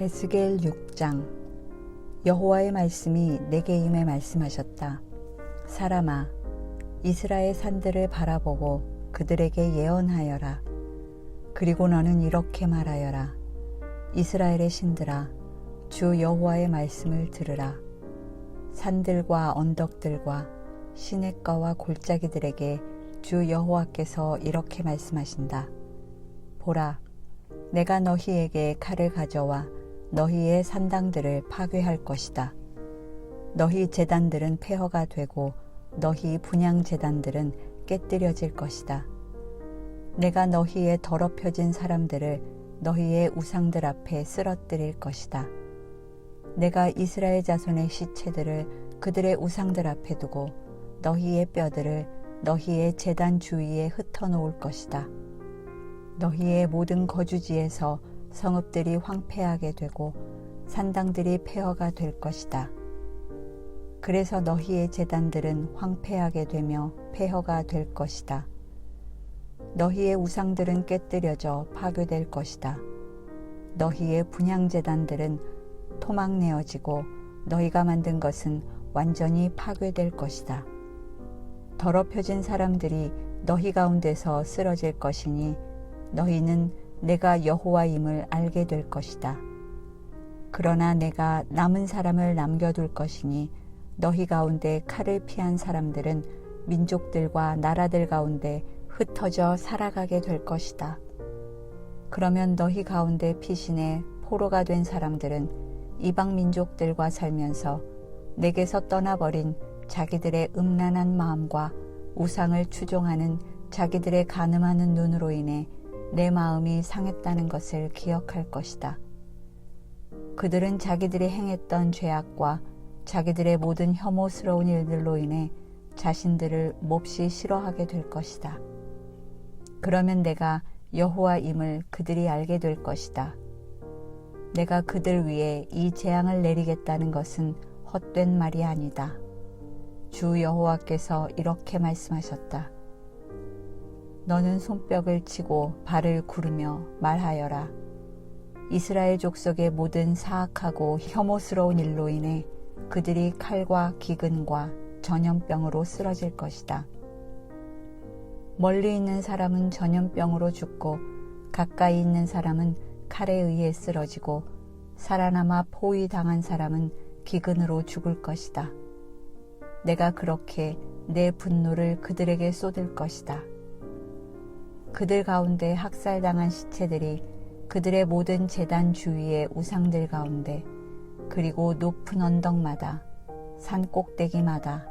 에스겔 6장. 여호와의 말씀이 내게 임해 말씀하셨다. 사람아, 이스라엘 산들을 바라보고 그들에게 예언하여라. 그리고 너는 이렇게 말하여라. 이스라엘의 신들아, 주 여호와의 말씀을 들으라. 산들과 언덕들과 시냇가와 골짜기들에게 주 여호와께서 이렇게 말씀하신다. 보라, 내가 너희에게 칼을 가져와 너희의 산당들을 파괴할 것이다. 너희 제단들은 폐허가 되고 너희 분향 제단들은 깨뜨려질 것이다. 내가 너희의 더럽혀진 사람들을 너희의 우상들 앞에 쓰러뜨릴 것이다. 내가 이스라엘 자손의 시체들을 그들의 우상들 앞에 두고 너희의 뼈들을 너희의 제단 주위에 흩어놓을 것이다. 너희의 모든 거주지에서 성읍들이 황폐하게 되고 산당들이 폐허가 될 것이다. 그래서 너희의 제단들은 황폐하게 되며 폐허가 될 것이다. 너희의 우상들은 깨뜨려져 파괴될 것이다. 너희의 분향 제단들은 토막내어지고 너희가 만든 것은 완전히 파괴될 것이다. 더럽혀진 사람들이 너희 가운데서 쓰러질 것이니 너희는 내가 여호와임을 알게 될 것이다. 그러나 내가 남은 사람을 남겨둘 것이니 너희 가운데 칼을 피한 사람들은 민족들과 나라들 가운데 흩어져 살아가게 될 것이다. 그러면 너희 가운데 피신해 포로가 된 사람들은 이방 민족들과 살면서 내게서 떠나버린 자기들의 음란한 마음과 우상을 추종하는 자기들의 간음하는 눈으로 인해 내 마음이 상했다는 것을 기억할 것이다. 그들은 자기들이 행했던 죄악과 자기들의 모든 혐오스러운 일들로 인해 자신들을 몹시 싫어하게 될 것이다. 그러면 내가 여호와임을 그들이 알게 될 것이다. 내가 그들 위에 이 재앙을 내리겠다는 것은 헛된 말이 아니다. 주 여호와께서 이렇게 말씀하셨다. 너는 손뼉을 치고 발을 구르며 말하여라. 이스라엘 족속의 모든 사악하고 혐오스러운 일로 인해 그들이 칼과 기근과 전염병으로 쓰러질 것이다. 멀리 있는 사람은 전염병으로 죽고 가까이 있는 사람은 칼에 의해 쓰러지고 살아남아 포위당한 사람은 기근으로 죽을 것이다. 내가 그렇게 내 분노를 그들에게 쏟을 것이다. 그들 가운데 학살당한 시체들이 그들의 모든 제단 주위의 우상들 가운데 그리고 높은 언덕마다 산 꼭대기마다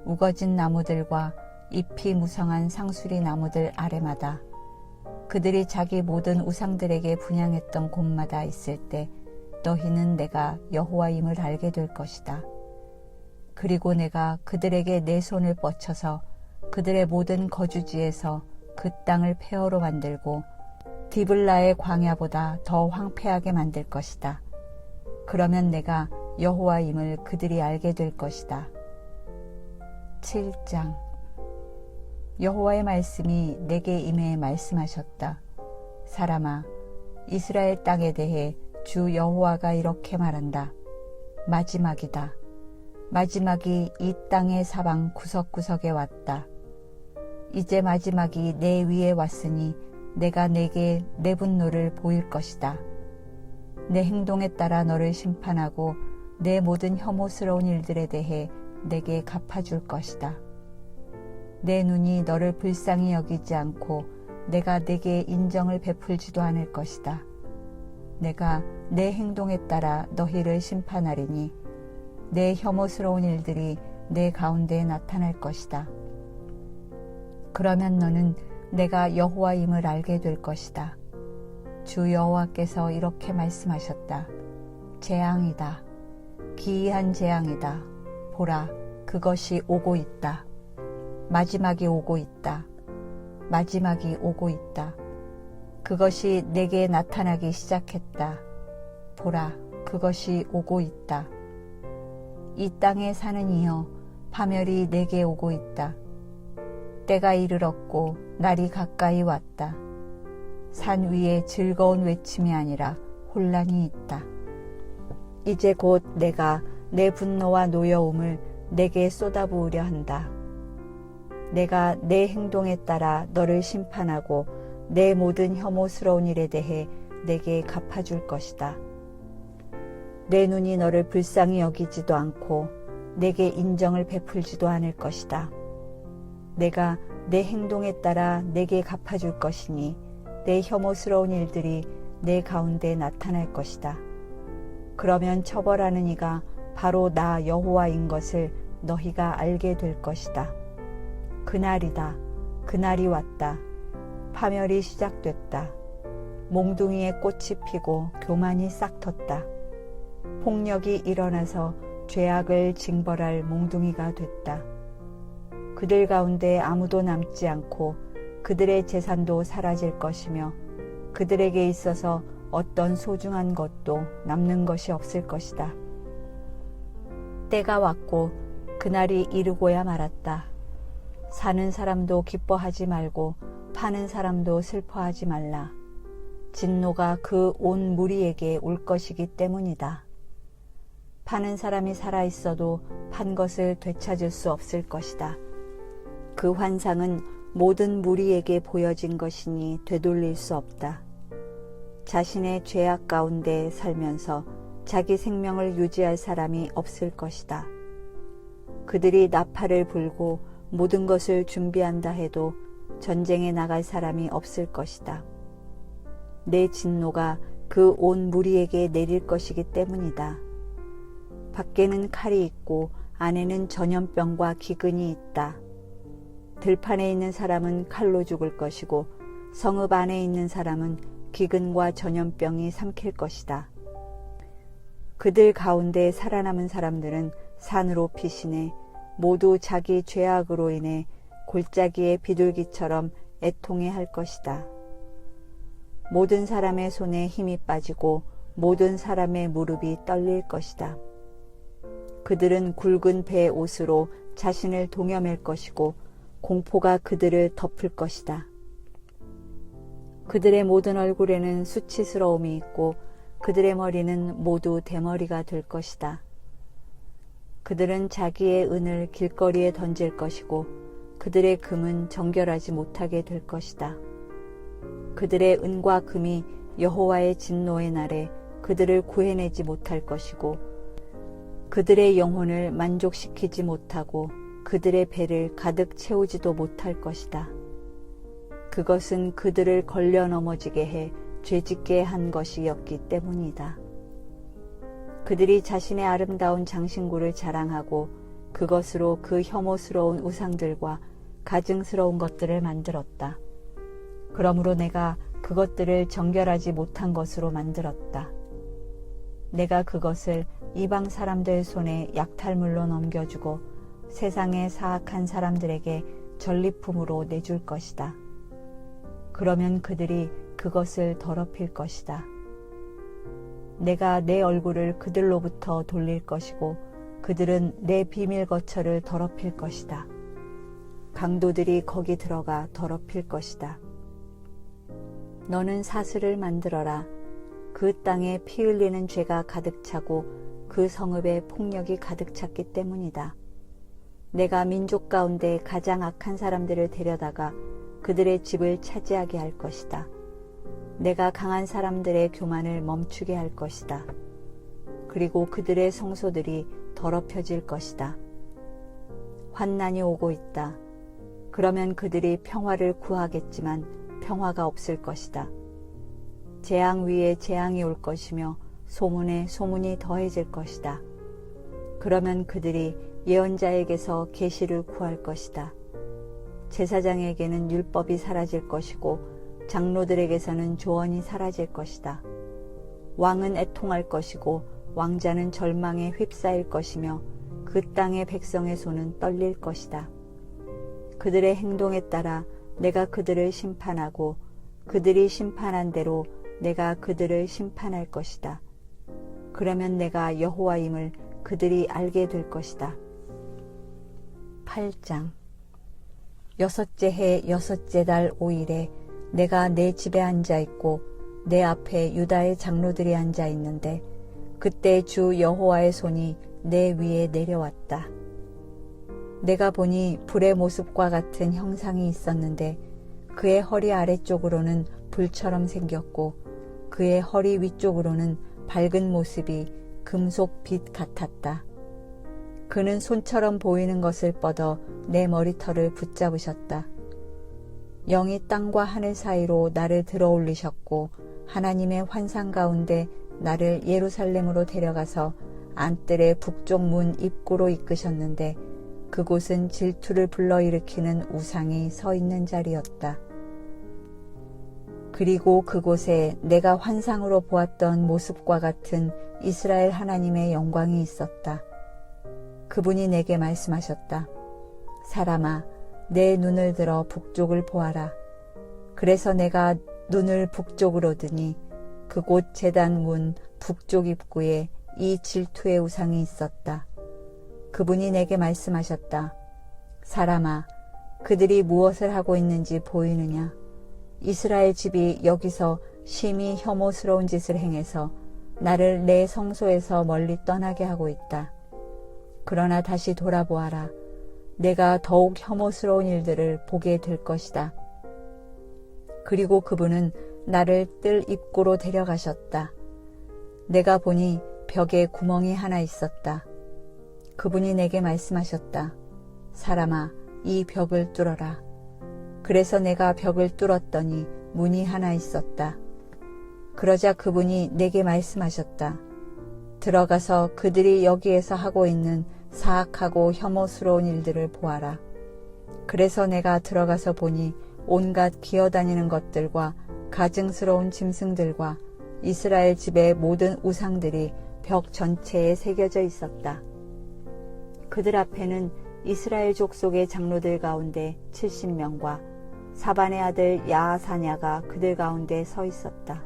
우거진 나무들과 잎이 무성한 상수리 나무들 아래마다 그들이 자기 모든 우상들에게 분향했던 곳마다 있을 때 너희는 내가 여호와임을 알게 될 것이다. 그리고 내가 그들에게 내 손을 뻗쳐서 그들의 모든 거주지에서 그 땅을 폐허로 만들고 디블라의 광야보다 더 황폐하게 만들 것이다. 그러면 내가 여호와임을 그들이 알게 될 것이다. 7장. 여호와의 말씀이 내게 임해 말씀하셨다. 사람아, 이스라엘 땅에 대해 주 여호와가 이렇게 말한다. 마지막이다. 마지막이 이 땅의 사방 구석구석에 왔다. 이제 마지막이 내 위에 왔으니 내가 내게 내 분노를 보일 것이다. 내 행동에 따라 너를 심판하고 내 모든 혐오스러운 일들에 대해 내게 갚아줄 것이다. 내 눈이 너를 불쌍히 여기지 않고 내가 내게 인정을 베풀지도 않을 것이다. 내가 내 행동에 따라 너희를 심판하리니 내 혐오스러운 일들이 내 가운데에 나타날 것이다. 그러면 너는 내가 여호와임을 알게 될 것이다. 주 여호와께서 이렇게 말씀하셨다. 재앙이다. 기이한 재앙이다. 보라, 그것이 오고 있다. 마지막이 오고 있다. 마지막이 오고 있다. 그것이 내게 나타나기 시작했다. 보라, 그것이 오고 있다. 이 땅에 사는 이여, 파멸이 내게 오고 있다. 때가 이르렀고 날이 가까이 왔다. 산 위에 즐거운 외침이 아니라 혼란이 있다. 이제 곧 내가 내 분노와 노여움을 내게 쏟아부으려 한다. 내가 내 행동에 따라 너를 심판하고 내 모든 혐오스러운 일에 대해 내게 갚아줄 것이다. 내 눈이 너를 불쌍히 여기지도 않고 내게 인정을 베풀지도 않을 것이다. 내가 내 행동에 따라 내게 갚아줄 것이니 내 혐오스러운 일들이 내 가운데 나타날 것이다. 그러면 처벌하는 이가 바로 나 여호와인 것을 너희가 알게 될 것이다. 그날이다. 그날이 왔다. 파멸이 시작됐다. 몽둥이에 꽃이 피고 교만이 싹 텄다. 폭력이 일어나서 죄악을 징벌할 몽둥이가 됐다. 그들 가운데 아무도 남지 않고 그들의 재산도 사라질 것이며 그들에게 있어서 어떤 소중한 것도 남는 것이 없을 것이다. 때가 왔고 그날이 이르고야 말았다. 사는 사람도 기뻐하지 말고 파는 사람도 슬퍼하지 말라. 진노가 그 온 무리에게 올 것이기 때문이다. 파는 사람이 살아있어도 판 것을 되찾을 수 없을 것이다. 그 환상은 모든 무리에게 보여진 것이니 되돌릴 수 없다. 자신의 죄악 가운데 살면서 자기 생명을 유지할 사람이 없을 것이다. 그들이 나팔을 불고 모든 것을 준비한다 해도 전쟁에 나갈 사람이 없을 것이다. 내 진노가 그 온 무리에게 내릴 것이기 때문이다. 밖에는 칼이 있고 안에는 전염병과 기근이 있다. 들판에 있는 사람은 칼로 죽을 것이고 성읍 안에 있는 사람은 기근과 전염병이 삼킬 것이다. 그들 가운데 살아남은 사람들은 산으로 피신해 모두 자기 죄악으로 인해 골짜기의 비둘기처럼 애통해할 것이다. 모든 사람의 손에 힘이 빠지고 모든 사람의 무릎이 떨릴 것이다. 그들은 굵은 배 옷으로 자신을 동여맬 것이고 공포가 그들을 덮을 것이다. 그들의 모든 얼굴에는 수치스러움이 있고 그들의 머리는 모두 대머리가 될 것이다. 그들은 자기의 은을 길거리에 던질 것이고 그들의 금은 정결하지 못하게 될 것이다. 그들의 은과 금이 여호와의 진노의 날에 그들을 구해내지 못할 것이고 그들의 영혼을 만족시키지 못하고 그들의 배를 가득 채우지도 못할 것이다. 그것은 그들을 걸려 넘어지게 해 죄짓게 한 것이었기 때문이다. 그들이 자신의 아름다운 장신구를 자랑하고 그것으로 그 혐오스러운 우상들과 가증스러운 것들을 만들었다. 그러므로 내가 그것들을 정결하지 못한 것으로 만들었다. 내가 그것을 이방 사람들 손에 약탈물로 넘겨주고 세상의 사악한 사람들에게 전리품으로 내줄 것이다. 그러면 그들이 그것을 더럽힐 것이다. 내가 내 얼굴을 그들로부터 돌릴 것이고 그들은 내 비밀 거처를 더럽힐 것이다. 강도들이 거기 들어가 더럽힐 것이다. 너는 사슬을 만들어라. 그 땅에 피 흘리는 죄가 가득 차고 그 성읍에 폭력이 가득 찼기 때문이다. 내가 민족 가운데 가장 악한 사람들을 데려다가 그들의 집을 차지하게 할 것이다. 내가 강한 사람들의 교만을 멈추게 할 것이다. 그리고 그들의 성소들이 더럽혀질 것이다. 환난이 오고 있다. 그러면 그들이 평화를 구하겠지만 평화가 없을 것이다. 재앙 위에 재앙이 올 것이며 소문에 소문이 더해질 것이다. 그러면 그들이 예언자에게서 계시를 구할 것이다. 제사장에게는 율법이 사라질 것이고 장로들에게서는 조언이 사라질 것이다. 왕은 애통할 것이고 왕자는 절망에 휩싸일 것이며 그 땅의 백성의 손은 떨릴 것이다. 그들의 행동에 따라 내가 그들을 심판하고 그들이 심판한 대로 내가 그들을 심판할 것이다. 그러면 내가 여호와임을 그들이 알게 될 것이다. 8장. 여섯째 해 여섯째 달 5일에 내가 내 집에 앉아 있고 내 앞에 유다의 장로들이 앉아 있는데 그때 주 여호와의 손이 내 위에 내려왔다. 내가 보니 불의 모습과 같은 형상이 있었는데 그의 허리 아래쪽으로는 불처럼 생겼고 그의 허리 위쪽으로는 밝은 모습이 금속 빛 같았다. 그는 손처럼 보이는 것을 뻗어 내 머리털을 붙잡으셨다. 영이 땅과 하늘 사이로 나를 들어올리셨고 하나님의 환상 가운데 나를 예루살렘으로 데려가서 안뜰의 북쪽 문 입구로 이끄셨는데 그곳은 질투를 불러일으키는 우상이 서 있는 자리였다. 그리고 그곳에 내가 환상으로 보았던 모습과 같은 이스라엘 하나님의 영광이 있었다. 그분이 내게 말씀하셨다. 사람아, 내 눈을 들어 북쪽을 보아라. 그래서 내가 눈을 북쪽으로 드니 그곳 제단 문 북쪽 입구에 이 질투의 우상이 있었다. 그분이 내게 말씀하셨다. 사람아, 그들이 무엇을 하고 있는지 보이느냐? 이스라엘 집이 여기서 심히 혐오스러운 짓을 행해서 나를 내 성소에서 멀리 떠나게 하고 있다. 그러나 다시 돌아보아라. 내가 더욱 혐오스러운 일들을 보게 될 것이다. 그리고 그분은 나를 뜰 입구로 데려가셨다. 내가 보니 벽에 구멍이 하나 있었다. 그분이 내게 말씀하셨다. 사람아, 이 벽을 뚫어라. 그래서 내가 벽을 뚫었더니 문이 하나 있었다. 그러자 그분이 내게 말씀하셨다. 들어가서 그들이 여기에서 하고 있는 사악하고 혐오스러운 일들을 보아라. 그래서 내가 들어가서 보니 온갖 기어다니는 것들과 가증스러운 짐승들과 이스라엘 집의 모든 우상들이 벽 전체에 새겨져 있었다. 그들 앞에는 이스라엘 족속의 장로들 가운데 70명과 사반의 아들 야하사냐가 그들 가운데 서 있었다.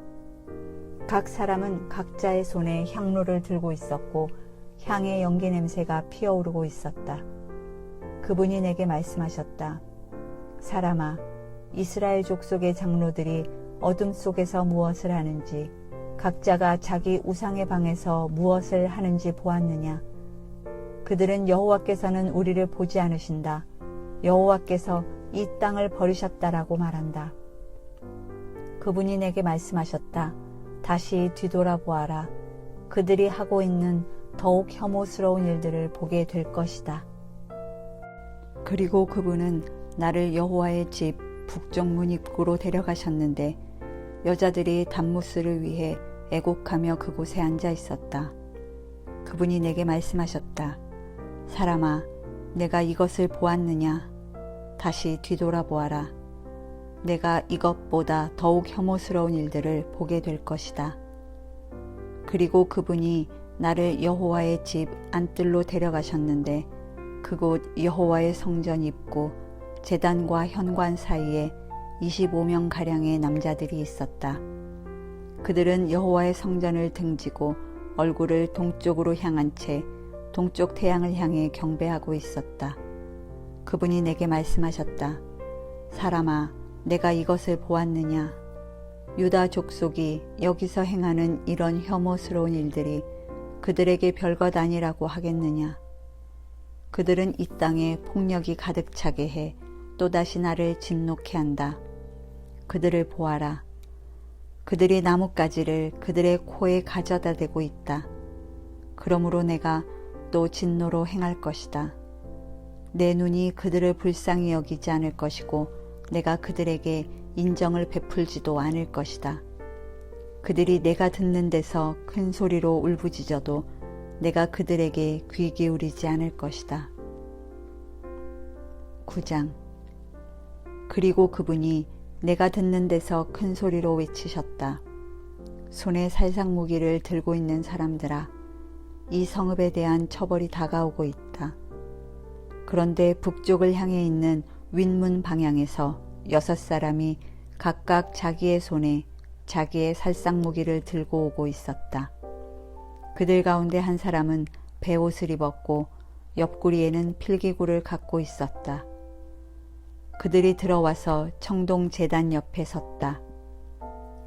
각 사람은 각자의 손에 향로를 들고 있었고 향의 연기 냄새가 피어오르고 있었다. 그분이 내게 말씀하셨다. 사람아, 이스라엘 족속의 장로들이 어둠 속에서 무엇을 하는지, 각자가 자기 우상의 방에서 무엇을 하는지 보았느냐? 그들은 여호와께서는 우리를 보지 않으신다. 여호와께서 이 땅을 버리셨다라고 말한다. 그분이 내게 말씀하셨다. 다시 뒤돌아보아라. 그들이 하고 있는 더욱 혐오스러운 일들을 보게 될 것이다. 그리고 그분은 나를 여호와의 집 북쪽 문 입구로 데려가셨는데 여자들이 단무스를 위해 애곡하며 그곳에 앉아 있었다. 그분이 내게 말씀하셨다. 사람아, 내가 이것을 보았느냐? 다시 뒤돌아보아라. 내가 이것보다 더욱 혐오스러운 일들을 보게 될 것이다. 그리고 그분이 나를 여호와의 집 안뜰로 데려가셨는데 그곳 여호와의 성전 입구 제단과 현관 사이에 25명가량의 남자들이 있었다. 그들은 여호와의 성전을 등지고 얼굴을 동쪽으로 향한 채 동쪽 태양을 향해 경배하고 있었다. 그분이 내게 말씀하셨다. 사람아, 내가 이것을 보았느냐? 유다 족속이 여기서 행하는 이런 혐오스러운 일들이 그들에게 별것 아니라고 하겠느냐? 그들은 이 땅에 폭력이 가득 차게 해 또다시 나를 진노케 한다. 그들을 보아라. 그들이 나뭇가지를 그들의 코에 가져다 대고 있다. 그러므로 내가 또 진노로 행할 것이다. 내 눈이 그들을 불쌍히 여기지 않을 것이고 내가 그들에게 인정을 베풀지도 않을 것이다. 그들이 내가 듣는 데서 큰 소리로 울부짖어도 내가 그들에게 귀 기울이지 않을 것이다. 9장. 그리고 그분이 내가 듣는 데서 큰 소리로 외치셨다. 손에 살상무기를 들고 있는 사람들아, 이 성읍에 대한 처벌이 다가오고 있다. 그런데 북쪽을 향해 있는 윗문 방향에서 6사람이 각각 자기의 손에 자기의 살상무기를 들고 오고 있었다. 그들 가운데 한 사람은 베옷을 입었고 옆구리에는 필기구를 갖고 있었다. 그들이 들어와서 청동 제단 옆에 섰다.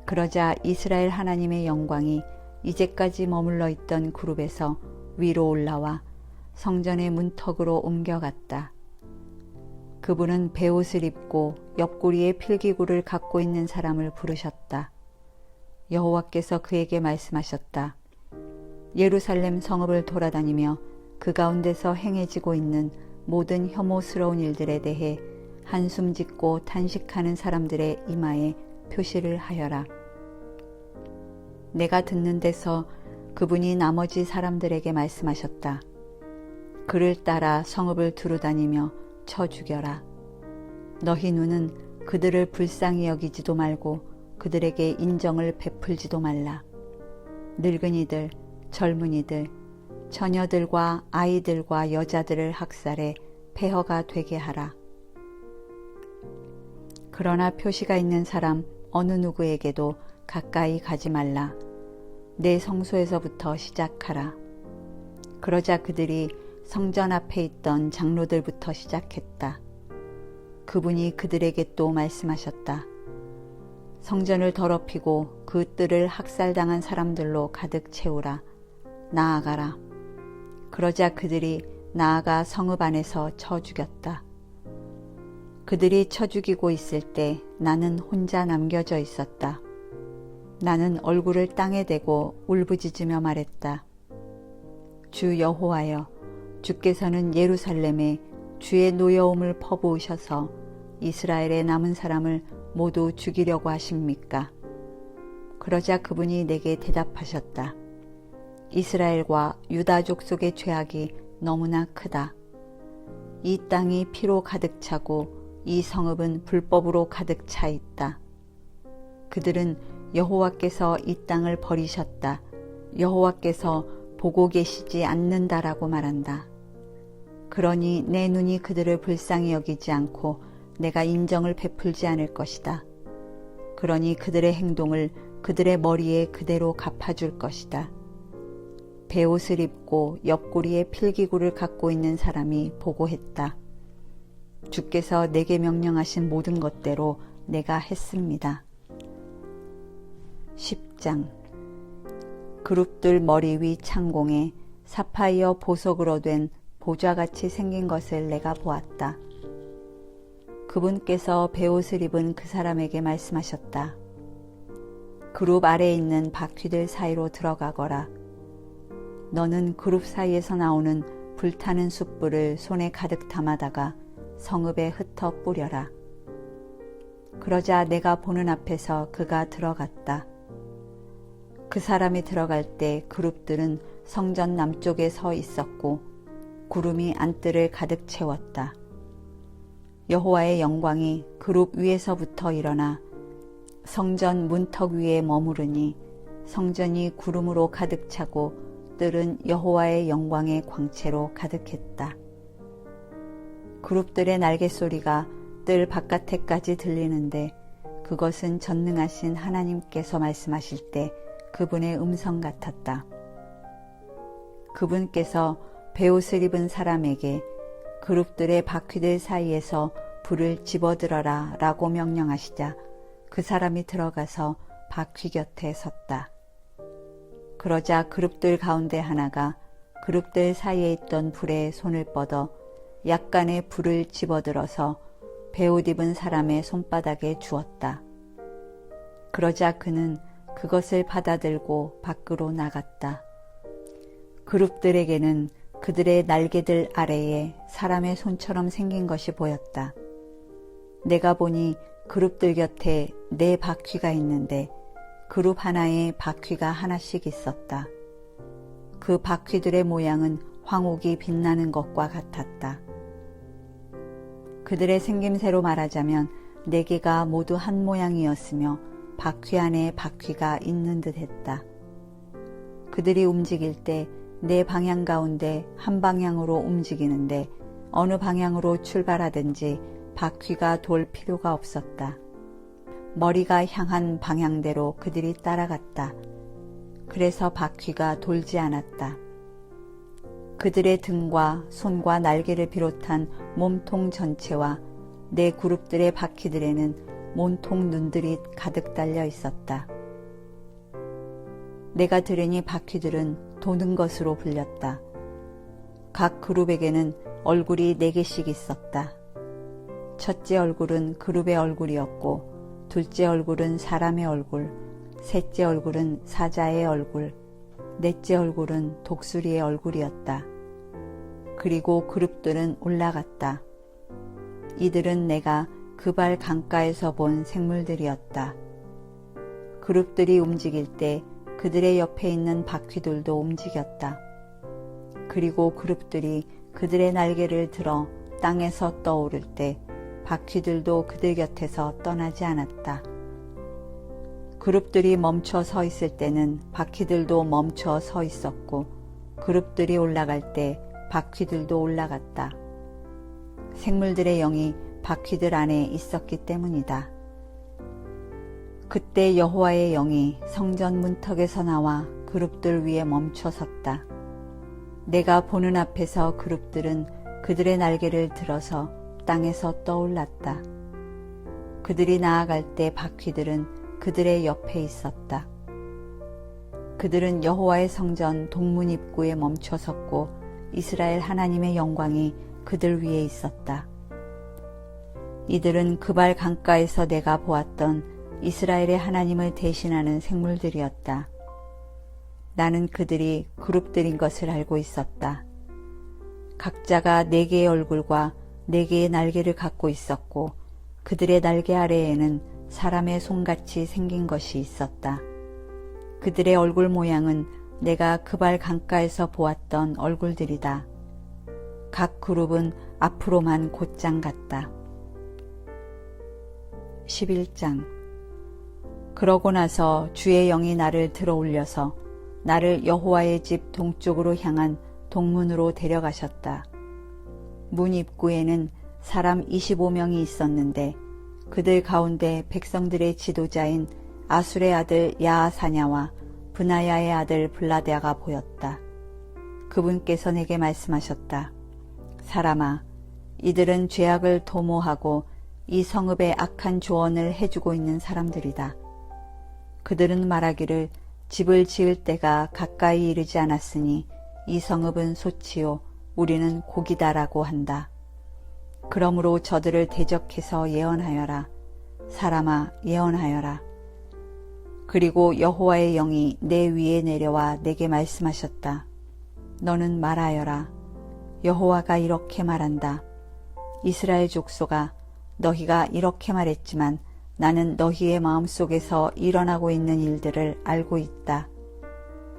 그러자 이스라엘 하나님의 영광이 이제까지 머물러 있던 그룹에서 위로 올라와 성전의 문턱으로 옮겨갔다. 그분은 베옷을 입고 옆구리에 필기구를 갖고 있는 사람을 부르셨다. 여호와께서 그에게 말씀하셨다. 예루살렘 성읍을 돌아다니며 그 가운데서 행해지고 있는 모든 혐오스러운 일들에 대해 한숨 짓고 탄식하는 사람들의 이마에 표시를 하여라. 내가 듣는 데서 그분이 나머지 사람들에게 말씀하셨다. 그를 따라 성읍을 두루다니며 쳐 죽여라. 너희 눈은 그들을 불쌍히 여기지도 말고 그들에게 인정을 베풀지도 말라. 늙은이들, 젊은이들, 처녀들과 아이들과 여자들을 학살해 폐허가 되게 하라. 그러나 표시가 있는 사람 어느 누구에게도 가까이 가지 말라. 내 성소에서부터 시작하라. 그러자 그들이 성전 앞에 있던 장로들부터 시작했다. 그분이 그들에게 또 말씀하셨다. 성전을 더럽히고 그 뜰을 학살당한 사람들로 가득 채우라. 나아가라. 그러자 그들이 나아가 성읍 안에서 쳐 죽였다. 그들이 쳐 죽이고 있을 때 나는 혼자 남겨져 있었다. 나는 얼굴을 땅에 대고 울부짖으며 말했다. 주 여호와여, 주께서는 예루살렘에 주의 노여움을 퍼부으셔서 이스라엘의 남은 사람을 모두 죽이려고 하십니까? 그러자 그분이 내게 대답하셨다. 이스라엘과 유다 족속의 죄악이 너무나 크다. 이 땅이 피로 가득 차고 이 성읍은 불법으로 가득 차 있다. 그들은 여호와께서 이 땅을 버리셨다. 여호와께서 보고 계시지 않는다라고 말한다. 그러니 내 눈이 그들을 불쌍히 여기지 않고 내가 인정을 베풀지 않을 것이다. 그러니 그들의 행동을 그들의 머리에 그대로 갚아줄 것이다. 베옷을 입고 옆구리에 필기구를 갖고 있는 사람이 보고했다. 주께서 내게 명령하신 모든 것대로 내가 했습니다. 10장. 그룹들 머리 위 창공에 사파이어 보석으로 된 보좌같이 생긴 것을 내가 보았다. 그분께서 베옷을 입은 그 사람에게 말씀하셨다. 그룹 아래에 있는 바퀴들 사이로 들어가거라. 너는 그룹 사이에서 나오는 불타는 숯불을 손에 가득 담아다가 성읍에 흩어 뿌려라. 그러자 내가 보는 앞에서 그가 들어갔다. 그 사람이 들어갈 때 그룹들은 성전 남쪽에 서 있었고 구름이 안뜰을 가득 채웠다. 여호와의 영광이 그룹 위에서부터 일어나 성전 문턱 위에 머무르니 성전이 구름으로 가득 차고 뜰은 여호와의 영광의 광채로 가득했다. 그룹들의 날개 소리가 뜰 바깥에까지 들리는데 그것은 전능하신 하나님께서 말씀하실 때 그분의 음성 같았다. 그분께서 베옷을 입은 사람에게 그룹들의 바퀴들 사이에서 불을 집어들어라 라고 명령하시자 그 사람이 들어가서 바퀴 곁에 섰다. 그러자 그룹들 가운데 하나가 그룹들 사이에 있던 불에 손을 뻗어 약간의 불을 집어들어서 베옷 입은 사람의 손바닥에 주었다. 그러자 그는 그것을 받아들고 밖으로 나갔다. 그룹들에게는 그들의 날개들 아래에 사람의 손처럼 생긴 것이 보였다. 내가 보니 그룹들 곁에 4바퀴가 있는데 그룹 하나에 바퀴가 하나씩 있었다. 그 바퀴들의 모양은 황옥이 빛나는 것과 같았다. 그들의 생김새로 말하자면 4개가 모두 한 모양이었으며 바퀴 안에 바퀴가 있는 듯 했다. 그들이 움직일 때 4방향 가운데 한 방향으로 움직이는데 어느 방향으로 출발하든지 바퀴가 돌 필요가 없었다. 머리가 향한 방향대로 그들이 따라갔다. 그래서 바퀴가 돌지 않았다. 그들의 등과 손과 날개를 비롯한 몸통 전체와 4그룹들의 바퀴들에는 온통 눈들이 가득 달려 있었다. 내가 들으니 바퀴들은 도는 것으로 불렸다. 각 그룹에게는 얼굴이 4개씩 있었다. 첫째 얼굴은 그룹의 얼굴이었고, 둘째 얼굴은 사람의 얼굴, 셋째 얼굴은 사자의 얼굴, 넷째 얼굴은 독수리의 얼굴이었다. 그리고 그룹들은 올라갔다. 이들은 내가 그발 강가에서 본 생물들이었다. 그룹들이 움직일 때 그들의 옆에 있는 바퀴들도 움직였다. 그리고 그룹들이 그들의 날개를 들어 땅에서 떠오를 때 바퀴들도 그들 곁에서 떠나지 않았다. 그룹들이 멈춰 서 있을 때는 바퀴들도 멈춰 서 있었고, 그룹들이 올라갈 때 바퀴들도 올라갔다. 생물들의 영이 바퀴들 안에 있었기 때문이다. 그때 여호와의 영이 성전 문턱에서 나와 그룹들 위에 멈춰 섰다. 내가 보는 앞에서 그룹들은 그들의 날개를 들어서 땅에서 떠올랐다. 그들이 나아갈 때 바퀴들은 그들의 옆에 있었다. 그들은 여호와의 성전 동문 입구에 멈춰 섰고, 이스라엘 하나님의 영광이 그들 위에 있었다. 이들은 그발 강가에서 내가 보았던 이스라엘의 하나님을 대신하는 생물들이었다. 나는 그들이 그룹들인 것을 알고 있었다. 각자가 4개의 얼굴과 4개의 날개를 갖고 있었고, 그들의 날개 아래에는 사람의 손같이 생긴 것이 있었다. 그들의 얼굴 모양은 내가 그발 강가에서 보았던 얼굴들이다. 각 그룹은 앞으로만 곧장 갔다. 11장. 그러고 나서 주의 영이 나를 들어 올려서 나를 여호와의 집 동쪽으로 향한 동문으로 데려가셨다. 문 입구에는 사람 25명이 있었는데, 그들 가운데 백성들의 지도자인 아술의 아들 야아사냐와 브나야의 아들 블라데아가 보였다. 그분께서 내게 말씀하셨다. 사람아, 이들은 죄악을 도모하고 이 성읍에 악한 조언을 해주고 있는 사람들이다. 그들은 말하기를 집을 지을 때가 가까이 이르지 않았으니 이 성읍은 솥이요 우리는 고기다라고 한다. 그러므로 저들을 대적해서 예언하여라. 사람아, 예언하여라. 그리고 여호와의 영이 내 위에 내려와 내게 말씀하셨다. 너는 말하여라. 여호와가 이렇게 말한다. 이스라엘 족속아, 너희가 이렇게 말했지만 나는 너희의 마음속에서 일어나고 있는 일들을 알고 있다.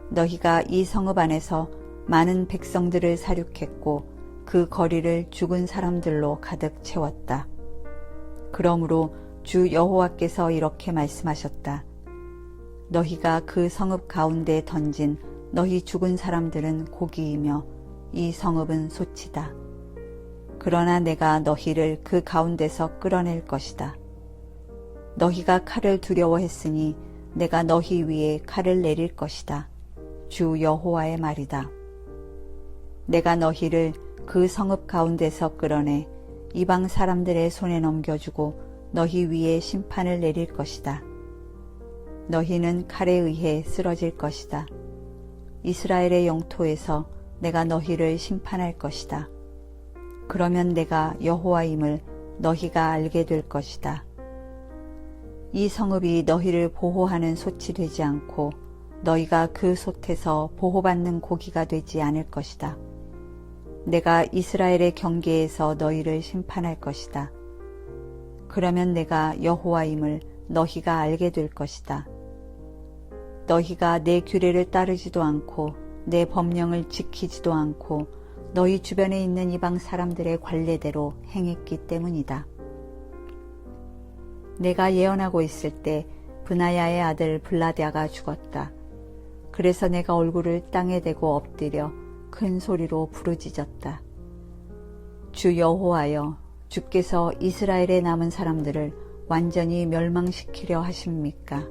너희가 이 성읍 안에서 많은 백성들을 살육했고 그 거리를 죽은 사람들로 가득 채웠다. 그러므로 주 여호와께서 이렇게 말씀하셨다. 너희가 그 성읍 가운데 던진 너희 죽은 사람들은 고기이며 이 성읍은 솥이다. 그러나 내가 너희를 그 가운데서 끌어낼 것이다. 너희가 칼을 두려워했으니 내가 너희 위에 칼을 내릴 것이다. 주 여호와의 말이다. 내가 너희를 그 성읍 가운데서 끌어내 이방 사람들의 손에 넘겨주고 너희 위에 심판을 내릴 것이다. 너희는 칼에 의해 쓰러질 것이다. 이스라엘의 영토에서 내가 너희를 심판할 것이다. 그러면 내가 여호와임을 너희가 알게 될 것이다. 이 성읍이 너희를 보호하는 솥이 되지 않고 너희가 그 솥에서 보호받는 고기가 되지 않을 것이다. 내가 이스라엘의 경계에서 너희를 심판할 것이다. 그러면 내가 여호와임을 너희가 알게 될 것이다. 너희가 내 규례를 따르지도 않고 내 법령을 지키지도 않고 너희 주변에 있는 이방 사람들의 관례대로 행했기 때문이다. 내가 예언하고 있을 때 브나야의 아들 블라데아가 죽었다. 그래서 내가 얼굴을 땅에 대고 엎드려 큰 소리로 부르짖었다. 주 여호와여, 주께서 이스라엘에 남은 사람들을 완전히 멸망시키려 하십니까?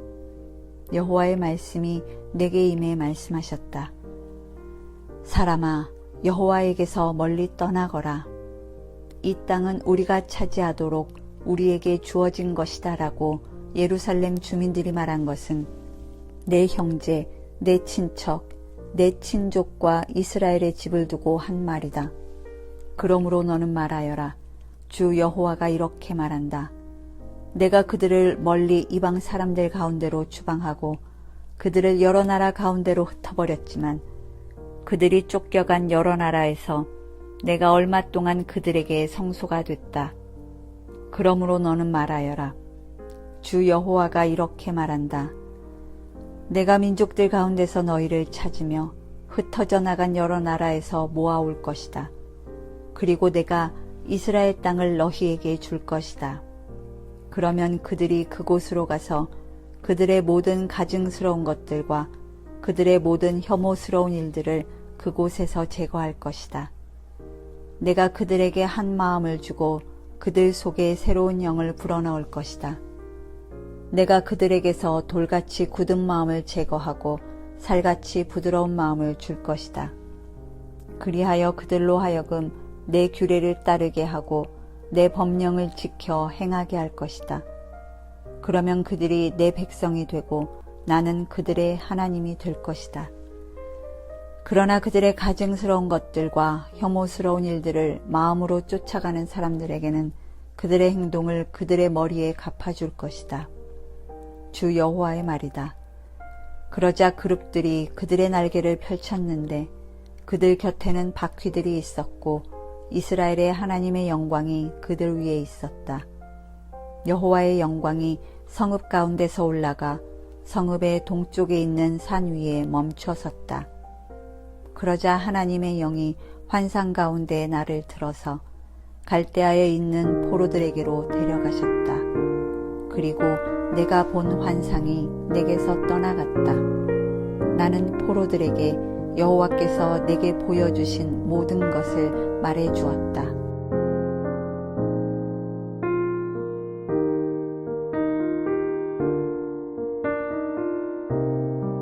여호와의 말씀이 내게 임해 말씀하셨다. 사람아, 여호와에게서 멀리 떠나거라. 이 땅은 우리가 차지하도록 우리에게 주어진 것이다 라고 예루살렘 주민들이 말한 것은 내 형제 내 친척, 내 친족과 이스라엘의 집을 두고 한 말이다. 그러므로 너는 말하여라. 주 여호와가 이렇게 말한다. 내가 그들을 멀리 이방 사람들 가운데로 추방하고 그들을 여러 나라 가운데로 흩어버렸지만 그들이 쫓겨간 여러 나라에서 내가 얼마 동안 그들에게 성소가 됐다. 그러므로 너는 말하여라. 주 여호와가 이렇게 말한다. 내가 민족들 가운데서 너희를 찾으며 흩어져 나간 여러 나라에서 모아올 것이다. 그리고 내가 이스라엘 땅을 너희에게 줄 것이다. 그러면 그들이 그곳으로 가서 그들의 모든 가증스러운 것들과 그들의 모든 혐오스러운 일들을 그곳에서 제거할 것이다. 내가 그들에게 한 마음을 주고 그들 속에 새로운 영을 불어넣을 것이다. 내가 그들에게서 돌같이 굳은 마음을 제거하고 살같이 부드러운 마음을 줄 것이다. 그리하여 그들로 하여금 내 규례를 따르게 하고 내 법령을 지켜 행하게 할 것이다. 그러면 그들이 내 백성이 되고 나는 그들의 하나님이 될 것이다. 그러나 그들의 가증스러운 것들과 혐오스러운 일들을 마음으로 쫓아가는 사람들에게는 그들의 행동을 그들의 머리에 갚아줄 것이다. 주 여호와의 말이다. 그러자 그룹들이 그들의 날개를 펼쳤는데 그들 곁에는 바퀴들이 있었고 이스라엘의 하나님의 영광이 그들 위에 있었다. 여호와의 영광이 성읍 가운데서 올라가 성읍의 동쪽에 있는 산 위에 멈춰 섰다. 그러자 하나님의 영이 환상 가운데 나를 들어서 갈대아에 있는 포로들에게로 데려가셨다. 그리고 내가 본 환상이 내게서 떠나갔다. 나는 포로들에게 여호와께서 내게 보여주신 모든 것을 말해 주었다.